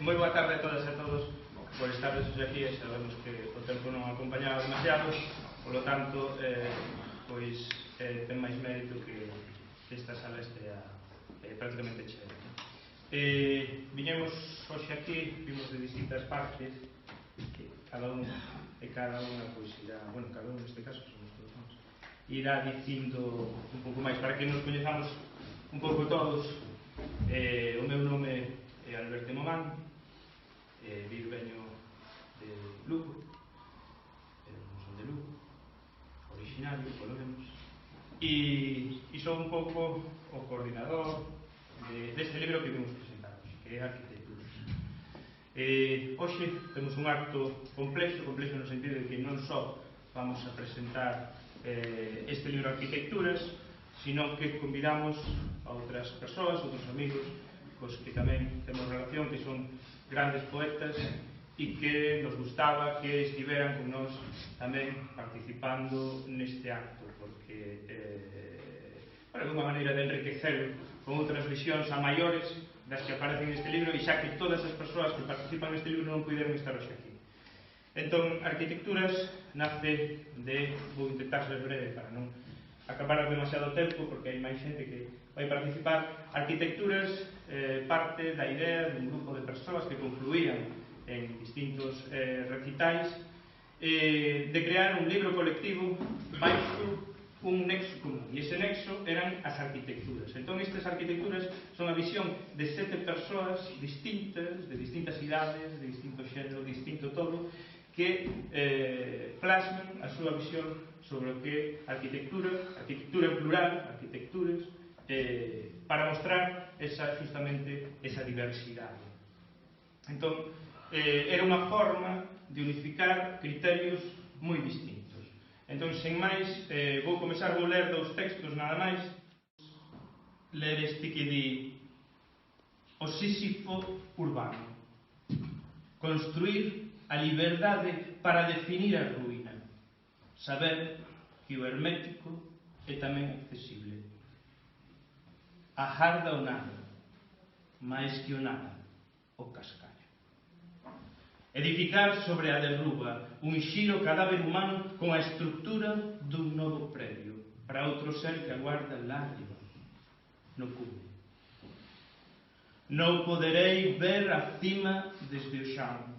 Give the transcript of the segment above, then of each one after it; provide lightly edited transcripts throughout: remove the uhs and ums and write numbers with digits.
Moi boa tarde a todas e a todos por estar hoxe aquí. Sabemos que o tempo non acompañaba demasiado, polo tanto, pois ten máis mérito que esta sala estea prácticamente chea. Viñemos hoxe aquí, vimos de distintas partes, que cada un e cada unha, pois irá, bueno, cada un neste caso somos todos nós, irá dicindo un pouco máis para que nos coñezamos un pouco todos. O meu nome é Alberto Momán, veño de Lugo, non son de Lugo, originario, polo menos, e son un pouco o coordinador deste libro que vimos presentar hoxe, que é Arquitecturas. Hoxe temos un acto complexo no sentido de que non só vamos a presentar este libro Arquitecturas, sino que convidamos a outras persoas, outros amigos, cos que tamén temos relación, que son grandes poetas e que nos gustaba que estiveran con nós tamén participando neste acto, porque é unha maneira de enriquecer con outras visións a maiores das que aparecen neste libro, e xa que todas as persoas que participan neste libro non puderon estar hoxe aquí. Entón, Arquitecturas nace de, vou intentar ser breve para non acabar demasiado tempo, porque hai máis xente que vai participar. Arquitecturas parte da idea dun grupo de persoas que confluían en distintos recitais de crear un libro colectivo baixo un nexo común, e ese nexo eran as arquitecturas. Entón, estas arquitecturas son a visión de 7 persoas distintas, de distintas idades, de distinto xénero, de distinto todo, que plasman a súa visión sobre o que é arquitectura en plural, arquitecturas, para mostrar justamente esa diversidade. Entón, era unha forma de unificar criterios moi distintos. Entón, sen máis, vou ler 2 textos nada máis. Ler este que di: o Sísifo urbano. Construir a liberdade para definir a ruína. Saber que o hermético é tamén accesible. Ajarda o nada, máis que o nada, o cascallo. Edificar sobre a derruba, un xiro cadáver humano con a estructura dun novo predio para outro ser que aguarda lá arriba, no cubo. Non poderei ver a cima desde o xan.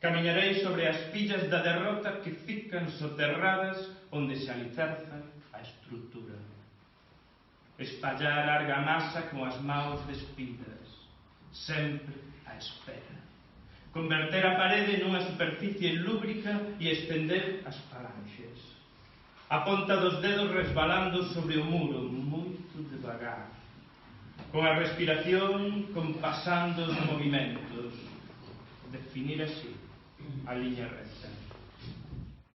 Camiñarei sobre as pillas da derrota que fican soterradas onde se alicerza a estructura. Espallar a argamasa con as maus despidas, sempre a espera. Converter a parede nunha superficie lúbrica e estender as falanxes. A ponta dos dedos resbalando sobre o muro, moito devagar. Con a respiración compasando os movimentos. Definir así a liña recta.